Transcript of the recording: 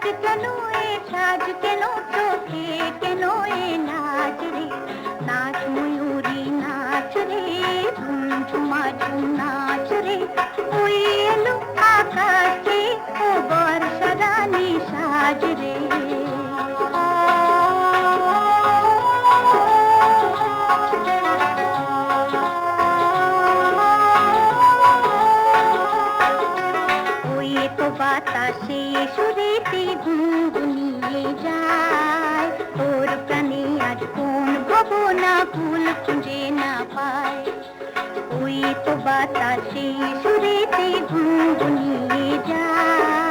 কেন এ সাজ কেন চোখে কেন এ নাচ রে, নাচ ময়ূরী নাচ রে, ঝুমঝুমা ঝুম নাচ রে, ওই এলো আকাশে ও বর্ষা রানী সাজ রে। বাতাসে সুরেতে গুনগুনিয়ে যায়, তোর প্রাণে আজ কোন ভাবনা ফুল খুঁজে না পায়। ওই তো বাতাসে সুরেতে গুনগুনিয়ে যায়।